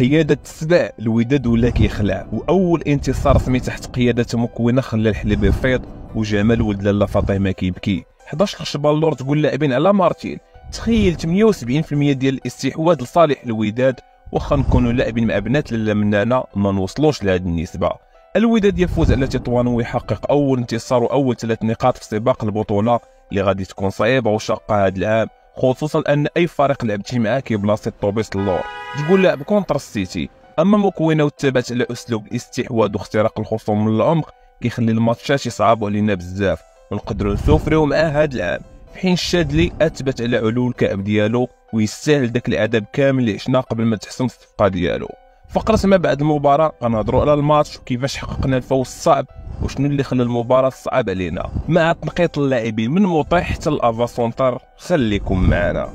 بقيادة السبع الوداد ولا كيخلع، واول انتصار رسمي تحت قيادة مكونة خلى الحليب يفيض وجمال ولد لاله فاطمه كيبكي. 11 خش بالور تقول لاعبين على مارتين، تخيل 78% ديال الاستحواذ لصالح الوداد، واخا نكونوا لاعبين مع بنات لاله منانا ما نوصلوش لهذه النسبه. الوداد يفوز على تطوان ويحقق اول انتصار واول 3 نقاط في سباق البطوله اللي غادي تكون صعيبه وشاقه هذا العام، خصوصا ان اي فريق لعبتي معاه كيبلاصي الطوبيس اللور تقول لاعب كونتر السيتي. اما مكونه وثبت على اسلوب الاستحواذ واختراق الخصوم من العمق كيخلي الماتشات يصعبوا علينا بزاف ونقدروا نسوفريو معاه هذا العام، في حين الشادلي اثبت على علو الكعب ديالو ويستاهل داك العذاب كامل اللي عشنا قبل ما تحسم الصفقه ديالو. فقرة ما بعد المباراة غنهضروا على الماتش وكيفاش حققنا الفوز الصعب وشنو اللي خلى المباراة صعب علينا، مع تنقيط اللاعبين من موطي حتى الافا سونتر. خليكم معنا.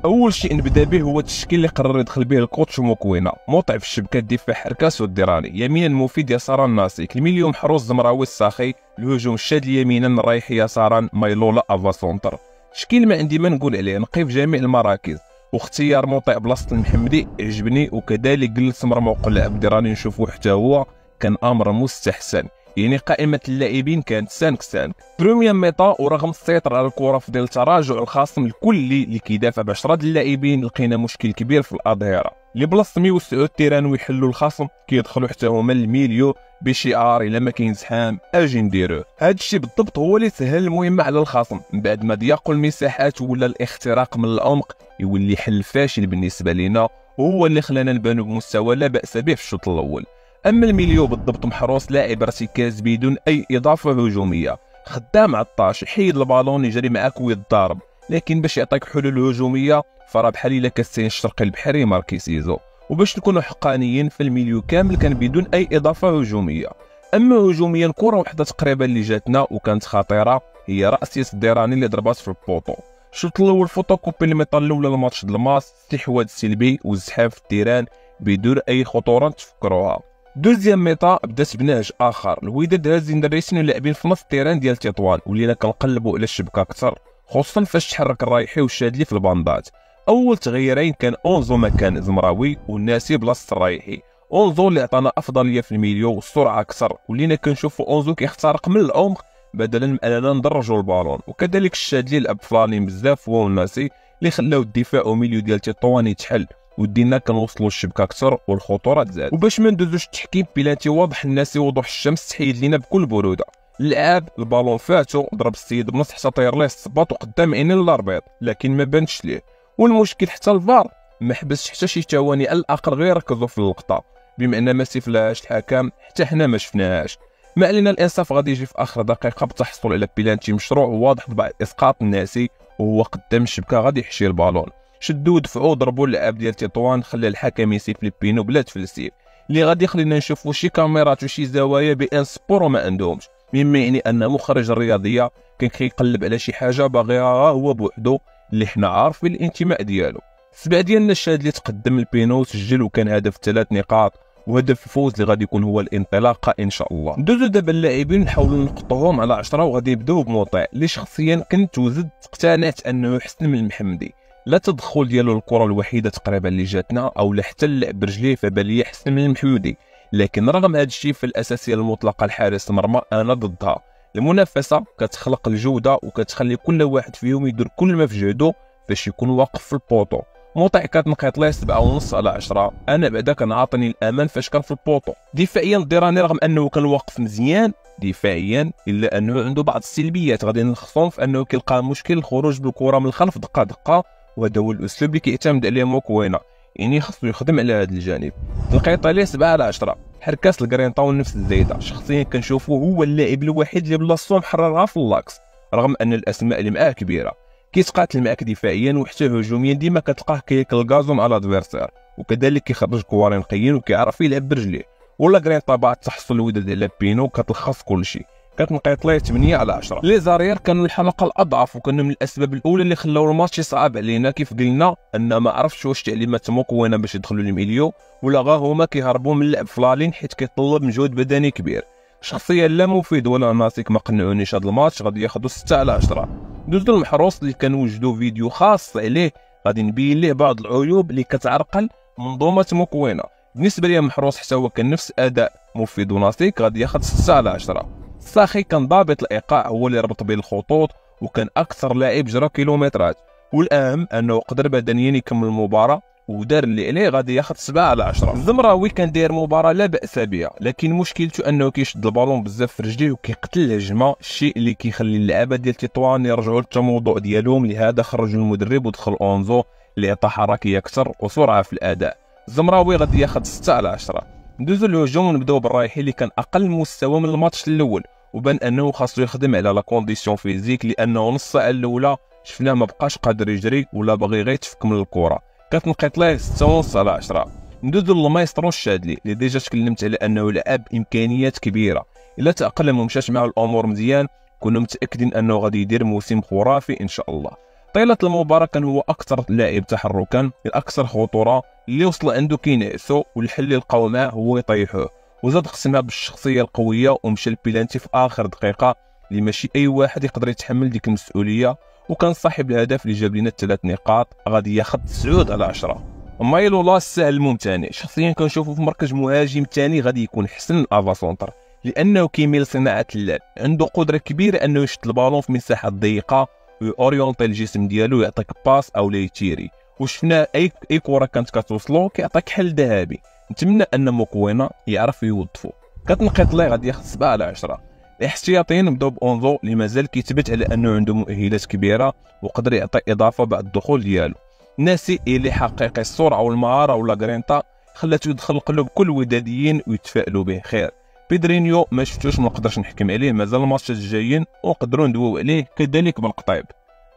اول شيء نبدا به هو التشكيل اللي قرر يدخل به الكوتش مكونه. موطع في الشبكه الدفاع حركاس والديراني، يمينا مفيد يسارا ناسيك، الميليو محروس زمراوي الساخي، الهجوم الشاد يمينا رايح يسارا مايلولا افا سونتر. تشكيل ما عندي ما نقول عليه، نقي في جميع المراكز، واختيار موطع بلاصه المحمدي عجبني، وكذلك جلس مرموق لاعب ديراني نشوفوه حتى هو كان امر مستحسن. يعني قائمه اللاعبين كانت 5-5 بروميير ميطا، ورغم السيطره على الكره في ديال تراجع الخصم الكلي اللي كيدافع ب10 اللاعبين لقينا مشكل كبير في الاظهره اللي بلاصه يوسعوا التيران ويحلوا الخصم كيدخلوا حتى هما الميليو بشعار الا ما كاين زحام اجي نديروه. هذا الشيء بالضبط هو اللي سهل المهمه على الخصم، من بعد ما ضيقوا المساحات ولا الاختراق من العمق يولي حل فاشل بالنسبه لنا، وهو اللي خلانا نبانو بمستوى لا باس به في الشوط الاول. اما الميليو بالضبط محروس لاعب ارتكاز بدون اي اضافه هجوميه، خدام عطاش يحيد البالون يجري معاك ويتضارب، لكن باش يعطيك حلول هجوميه فراه بحال الا كاستين الشرقي البحري ماركي سيزو. وباش نكونوا حقانيين فالميليو كامل كان بدون اي اضافه هجوميه. اما هجوميا كره وحده تقريبا اللي جاتنا وكانت خطيره هي راسيه الديراني اللي ضربات في البوطو. الشوط الاول فوتوكوبي اللي ميطال الاولى الماتش د الماس، استحواذ سلبي وزحاف في التيران بدون اي خطوره تفكروها. دوزيام ميطا بدات بنهج اخر، الوداد هازين دريسين ولاعبين في نص التيران ديال تطوان ولينا كنقلبوا على الشبكه اكثر، خصوصا فاش تحرك الرايحي والشادلي في الباندات. اول تغييرين كان اونزو مكان زمراوي والناسي بلاصه الرايحي. اونزو اللي عطانا افضليه في الميليو والسرعه اكثر، ولينا كنشوفوا اونزو كيخترق من العمق بدلا من اننا ندرجوا البالون، وكذلك الشادلي لعب فلانين بزاف هو والناسي اللي خلاو الدفاع وميليو ديال تطوان يتحل ودينا كنوصلوا الشبكه اكثر والخطوره تزاد. وباش ما ندوزوش التحكيم بلاتي واضح الناسي وضوح الشمس تحيد لينا بكل بروده. اللعاب البالون فاتو ضرب السيد بنص حتى طير ليه الصباط وقدام عينين الاربيط، لكن ما بانش ليه. والمشكل حتى الفار ما حبسش حتى شي ثواني على الاقل غير ركزوا في اللقطه، بما ان ما سيفلاهاش الحكم حتى حنا ما شفناهاش. ما علينا الانصاف غادي يجي في اخر دقيقه بالتحصل على بلانتي مشروع وواضح بعد اسقاط الناسي، وهو قدام الشبكه غادي يحشي البالون. شدوا ودفعوا ضربوا اللاعب ديال تطوان خلى الحكم يسيف لي بينو بلا تفلسيف، اللي غادي يخلينا نشوفوا شي كاميرات وشي زوايا بان سبور وما عندهمش، مما يعني ان مخرج الرياضيه كان كيقلب على شي حاجه باغيها هو بوحدو اللي حنا عارفين الانتماء ديالو. السبع ديالنا الشاد اللي تقدم البينو سجل وكان هدف 3 نقاط وهدف الفوز اللي غادي يكون هو الانطلاقه ان شاء الله. ندوزو دابا اللاعبين نحاولوا نقطوهم على 10 وغادي يبداو بموطع اللي شخصيا كنت وزدت اقتنعت انه يحسن من المحمدي. لا تدخل ديالو الكره الوحيده تقريبا اللي جاتنا او لا حتى اللعب برجليه فبان لي احسن من المحمدي، لكن رغم هذا الشيء فالاساسيه المطلقه لحارس المرمى انا ضدها. المنافسه كتخلق الجوده وكتخلي كل واحد فيهم يدير كل ما في جهده باش يكون واقف في البوطو. موطع كتنقيط ليه 7.5 على 10، انا بعدا كنعطيني الامان فاش كان في البوطو. دفاعيا الديراني رغم انه كان واقف مزيان دفاعيا الا انه عنده بعض السلبيات غادي نلخصهم في انه كيلقى مشكل الخروج بالكره من الخلف دقه دقه، وهذا هو الاسلوب اللي كيعتمد عليه موكوينا، يعني خصو يخدم على هذا الجانب. تنقيط عليه 7 على 10. حركاس الكرين طاول نفس الزايده، شخصيا كنشوفو هو اللاعب الوحيد اللي بلاصتو محررها في اللاكس رغم ان الاسماء اللي معاه كبيره. كيتقاتل معاك دفاعيا وحتى هجوميا ديما كتلقاه كياكل الكازو مع الادفيرسير، وكذلك كيخرج كوارين نقيين وكيعرف يلعب برجليه. ولا كرين طبعا تحصل الوداد على بينو كتلخص كلشي، كتنقيط ليه 8 على 10. لي زارير كانوا الحلقه الاضعف وكانوا من الاسباب الاولى اللي خلاو الماتش يصعب علينا، كيف قلنا ان ما عرفتش واش تعليمات مكونه باش يدخلوا الميليو ولا غا هما كيهربوا من اللعب فلالين حيت كيطلب مجهود بدني كبير. شخصيا لا مفيد ولا ناسيك ما قنعونيش هذا الماتش، غادي ياخذوا 6 على 10. دوزو المحروس اللي كنوجدوا فيديو خاص عليه غادي نبين ليه بعض العيوب اللي كتعرقل منظومه مكونه، بالنسبه لي محروس حتى هو كان نفس اداء مفيد وناسيك، غادي ياخذ 6 على 10. الساخي كان ضابط الايقاع، هو اللي ربط بين الخطوط وكان اكثر لاعب جرى كيلومترات، والاهم انه قدر بدنيا يكمل المباراه ودار اللي عليه، غادي ياخذ 7 على 10. الزمراوي كان داير مباراه لا باس بها، لكن مشكلته انه كيشد البالون بزاف في رجليه وكيقتل الهجمه، الشيء اللي كيخلي اللعابه ديال تطوان يرجعوا للتموضع ديالهم. لهذا خرجوا المدرب ودخل اونزو اللي عطى حركيه اكثر وسرعه في الاداء. الزمراوي غادي ياخذ 6 على 10. ندوزو للهجوم ونبداو بالرايحي اللي كان اقل مستوى من الماتش الاول، وبان انه خاصو يخدم على لا كونديسيون فيزيك، لانه نص ساعه الاولى شفناه ما بقاش قادر يجري ولا باغي غير يتفك من الكره، كتنقيط ليه 6.5 على 10. ندوزو للمايسترو الشادلي اللي ديجا تكلمت على انه لعب امكانيات كبيره، الا تاقلم ومشات معه الامور مزيان كنا متاكدين انه غادي يدير موسم خرافي ان شاء الله. طيله المباراه كان هو اكثر لاعب تحركا، الاكثر خطوره، اللي وصل عنده كينعسو والحل اللي لقاو معاه هو يطيحوه، وزاد خصمها بالشخصيه القويه ومشى البيلانتي في اخر دقيقه اللي ماشي اي واحد يقدر يتحمل ديك المسؤوليه، وكان صاحب الهدف اللي جاب لنا 3 نقاط، غادي ياخذ 9 على 10. مايلولا السهل الممتنع، شخصيا كنشوفو في مركز مهاجم ثاني غادي يكون حسن من افا سونتر، لانه كيميل صناعه اللعب، عنده قدره كبيره انه يشد البالون في مساحات ضيقه ويوريونتي الجسم ديالو، يعطيك باس او يتيري، وشفنا اي كره كانت كتوصلو كيعطيك حل ذهبي. نتمنى ان مكوينه يعرف يوظفو. كتنقيط ليه غادي ياخذ 7 على 10. الاحتياطيين نبداو باونزو اللي مازال كيثبت على انه عنده مؤهلات كبيره وقدر يعطي اضافه بعد الدخول ديالو. ناسي اللي حقيقي السرعه والمهاره ولا غرينتا خلاتو يدخل قلوب كل الوداديين ويتفائلوا به خير. بيدرينيو ما شفتوش، ما نقدرش نحكم عليه، مازال الماتشات الجايين ونقدروا ندويو عليه، كذلك بالقطيب.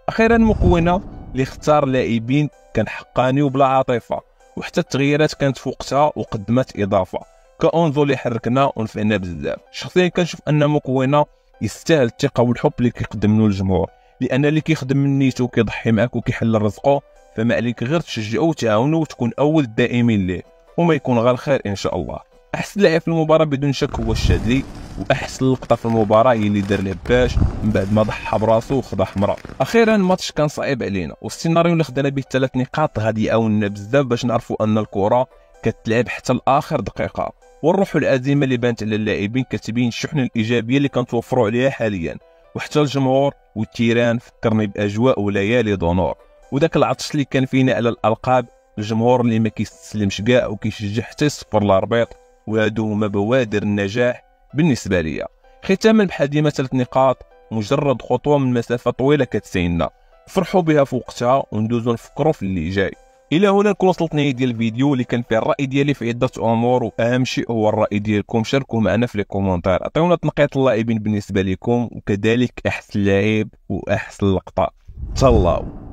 اخيرا مكونه اللي اختار لاعبين كان حقاني وبلا عاطفه، وحتى التغييرات كانت في وقتها وقدمت اضافه، كاونزو اللي حركنا ونفعنا بزاف. شخصيا كنشوف ان مكونه يستاهل الثقه والحب اللي كيقدم له الجمهور، لان اللي كيخدم من نيته وكيضحي معاك وكيحل رزقه، فما عليك غير تشجعو وتعاونو وتكون اول الدائمين ليه، وما يكون غير خير ان شاء الله. احسن لاعب في المباراه بدون شك هو الشادلي، واحسن لقطه في المباراه هي اللي دار العباش من بعد ما ضحى براسو وخدا حمراء. اخيرا الماتش كان صعيب علينا، والسيناريو اللي خدنا به 3 نقاط غادي يعاوننا بزاف باش نعرفوا ان الكره كتلعب حتى لاخر دقيقه، والروح العزيمه اللي بانت على اللاعبين كتبين الشحنه الايجابيه اللي كنتوفروا عليها حاليا، وحتى الجمهور والتيران فكرني باجواء وليالي دونور، وداك العطش اللي كان فينا على الالقاب، الجمهور اللي ما كيستسلمش كاع وكيشجع حتى يصفر الربيط، وهادو هما بوادر النجاح بالنسبه ليا. ختاما بحال ديما 3 نقاط مجرد خطوه من مسافه طويله كتسينا، فرحوا بها في وقتها وندوزو نفكروا في اللي جاي. الى هنا نكون وصلت نهايه ديال الفيديو اللي كان فيه الراي ديالي في عده امور، واهم شيء هو الراي ديالكم. شاركوا معنا في لي كومونتير، عطيونا تنقيط اللاعبين بالنسبه لكم، وكذلك احسن لاعب واحسن لقطه. تهلاو.